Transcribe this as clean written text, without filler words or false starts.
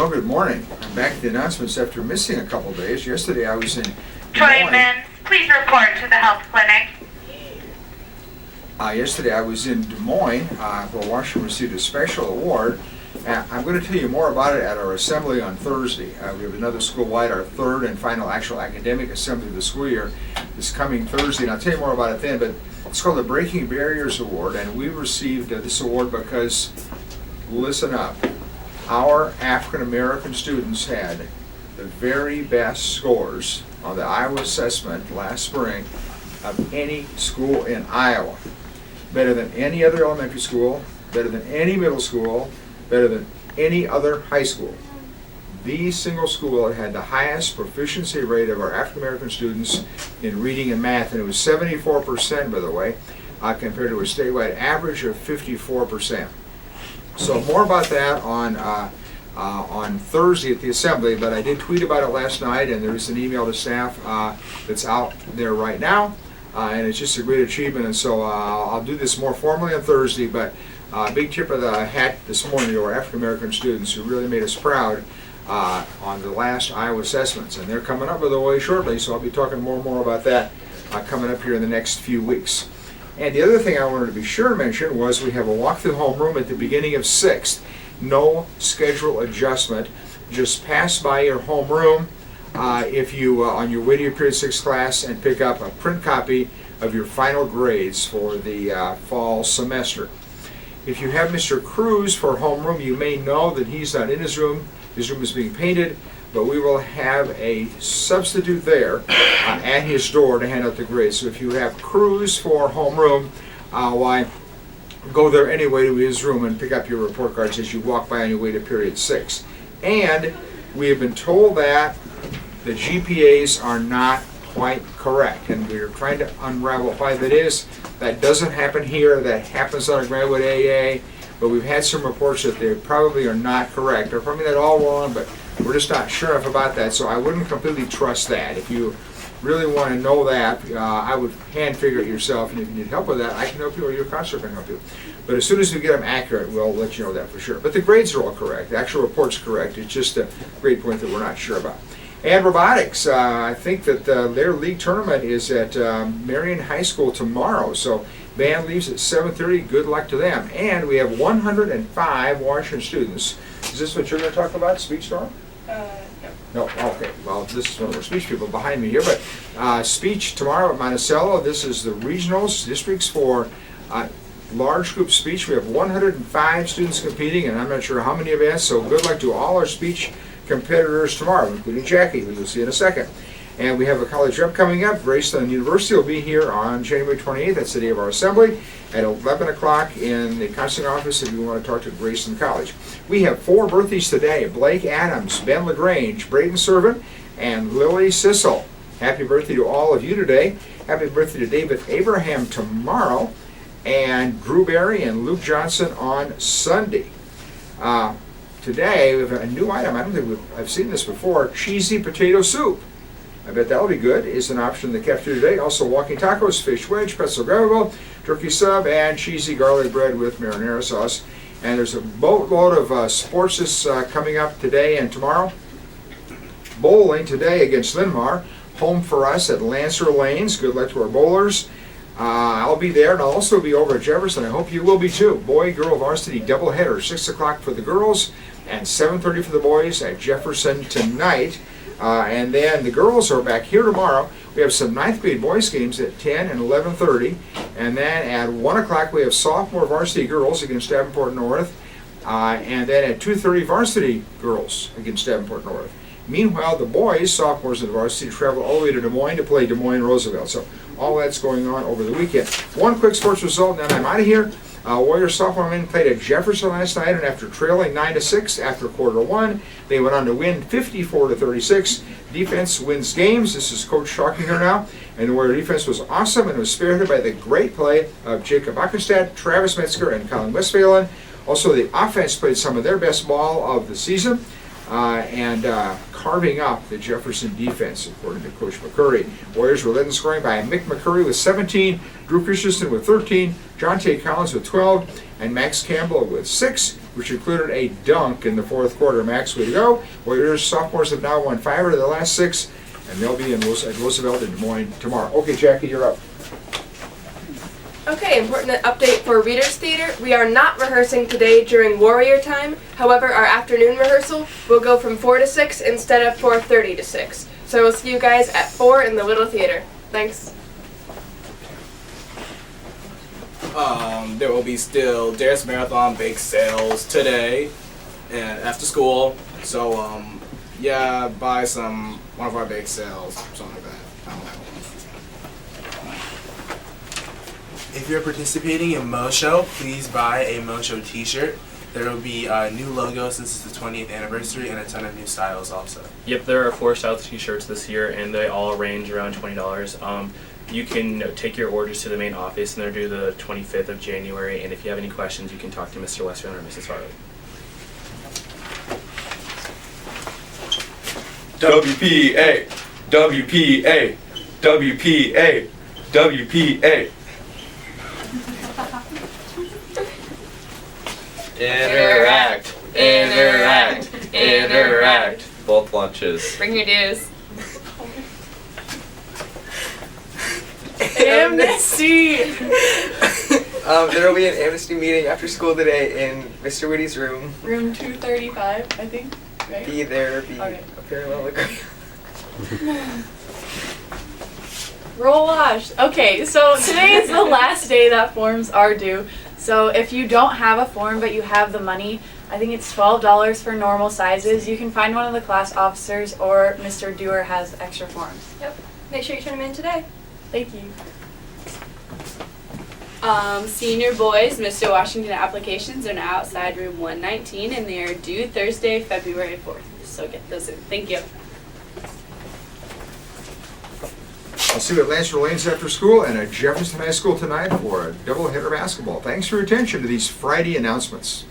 Well, good morning. I'm back at the announcements after missing a couple days. Yesterday I was in Des Troy Moines. Mins, please report to the health clinic. Yesterday I was in Des Moines where Washington received a special award. I'm going to tell you more about it at our assembly on Thursday. We have another school-wide, our third and final actual academic assembly of the school year this coming Thursday, and I'll tell you more about it then, but it's called the Breaking Barriers Award, and we received this award because, listen up, our African American students had the very best scores on the Iowa assessment last spring of any school in Iowa. Better than any other elementary school, better than any middle school, better than any other high school. The single school that had the highest proficiency rate of our African American students in reading and math, and it was 74%, by the way, compared to a statewide average of 54%. So more about that on Thursday at the assembly, but I did tweet about it last night, and there's an email to staff that's out there right now, and it's just a great achievement. And so I'll do this more formally on Thursday, but big tip of the hat this morning to our African American students who really made us proud on the last Iowa assessments, and they're coming up with a way shortly, so I'll be talking more and more about that coming up here in the next few weeks. And the other thing I wanted to be sure to mention was we have a walk-through homeroom at the beginning of 6th. No schedule adjustment. Just pass by your homeroom if you on your way to your period 6 class and pick up a print copy of your final grades for the fall semester. If you have Mr. Cruz for homeroom, you may know that he's not in his room. His room is being painted, but we will have a substitute there at his door to hand out the grades. So if you have Cruz for homeroom, why go there anyway to his room and pick up your report cards as you walk by on your way to period 6. And we have been told that the GPAs are not quite correct, and we're trying to unravel why that is. That doesn't happen here. That happens on a graduate AA, but we've had some reports that they probably are not correct. They're probably not all wrong, but we're just not sure enough about that, so I wouldn't completely trust that. If you really want to know that, I would hand figure it yourself, and if you need help with that, I can help you or your counselor can help you. But as soon as we get them accurate, we'll let you know that for sure. But the grades are all correct. The actual report's correct. It's just a grade point that we're not sure about. And robotics, I think that their league tournament is at Marion High School tomorrow. So band leaves at 7:30. Good luck to them. And we have 105 Washington students. Is this what you're going to talk about, Speech Storm? No. Okay. Well, this is one of our speech people behind me here. But speech tomorrow at Monticello. This is the regionals, districts for large group speech. We have 105 students competing, and I'm not sure how many events. So good luck to all our speech competitors tomorrow, including Jackie, who you'll see in a second. And we have a college rep coming up. Graceland University will be here on January 28th. That's the day of our assembly at 11 o'clock in the counseling office if you want to talk to Graceland College. We have 4 birthdays today: Blake Adams, Ben LaGrange, Braden Servant, and Lily Sissel. Happy birthday to all of you today. Happy birthday to David Abraham tomorrow, and Drew Barry and Luke Johnson on Sunday. Today we have a new item. I don't think I've seen this before. Cheesy potato soup. I bet that'll be good. Is an option in the cafeteria today. Also walking tacos, fish wedge, pretzel gravel, turkey sub, and cheesy garlic bread with marinara sauce. And there's a boatload of sports coming up today and tomorrow. Bowling today against Linmar. Home for us at Lancer Lanes. Good luck to our bowlers. I'll be there, and I'll also be over at Jefferson. I hope you will be too. Boy-girl varsity doubleheader, 6 o'clock for the girls and 7:30 for the boys at Jefferson tonight. And then the girls are back here tomorrow. We have some 9th grade boys games at 10 and 11:30. And then at 1 o'clock we have sophomore varsity girls against Davenport North. And then at 2:30 varsity girls against Davenport North. Meanwhile, the boys, sophomores in the varsity, travel all the way to Des Moines to play Des Moines Roosevelt. So all that's going on over the weekend. One quick sports result, and then I'm out of here. Warriors sophomore men played at Jefferson last night, and after trailing 9-6 after quarter 1, they went on to win 54-36. Defense wins games. This is Coach Shocking here now, and the Warrior defense was awesome, and it was spirited by the great play of Jacob Ackerstadt, Travis Metzger, and Colin Westphalen. Also, the offense played some of their best ball of the season, and carving up the Jefferson defense, according to Coach McCurry. Warriors were led in scoring by Mick McCurry with 17, Drew Christensen with 13, John T. Collins with 12, and Max Campbell with 6. which included a dunk in the fourth quarter. Max, way to go. Warriors sophomores have now won 5 out of the last 6, and they'll be in at Roosevelt in Des Moines tomorrow. Okay, Jackie, you're up. Okay, important update for Readers Theater. We are not rehearsing today during Warrior Time. However, our afternoon rehearsal will go from 4 to 6 instead of 4:30 to 6. So we'll see you guys at 4 in the Little Theater. Thanks. There will be still Darius Marathon bake sales today and after school. So yeah, buy one of our bake sales, something like that. I don't know. If you're participating in Mo Show, please buy a Mo Show t-shirt. There will be new logos since it's the 20th anniversary and a ton of new styles also. Yep, there are 4 style t-shirts this year, and they all range around $20. You can take your orders to the main office, and they're due the 25th of January. And if you have any questions, you can talk to Mr. Western or Mrs. Farley. WPA, WPA, WPA, WPA. Interact, interact, interact. Both lunches. Bring your dues. Amnesty! There will be an amnesty meeting after school today in Mr. Whitty's room. Room 235, I think. Right? Be there, be Okay. a parallelogram. Roll wash. Okay, so today is the last day that forms are due. So if you don't have a form but you have the money, I think it's $12 for normal sizes. You can find one of the class officers or Mr. Dewar has extra forms. Yep. Make sure you turn them in today. Thank you. Senior boys, Mr. Washington applications are now outside room 119 and they are due Thursday, February 4th. So get those in. Thank you. I'll see you at Lancer Lanes after school and at Jefferson High School tonight for a doubleheader basketball. Thanks for your attention to these Friday announcements.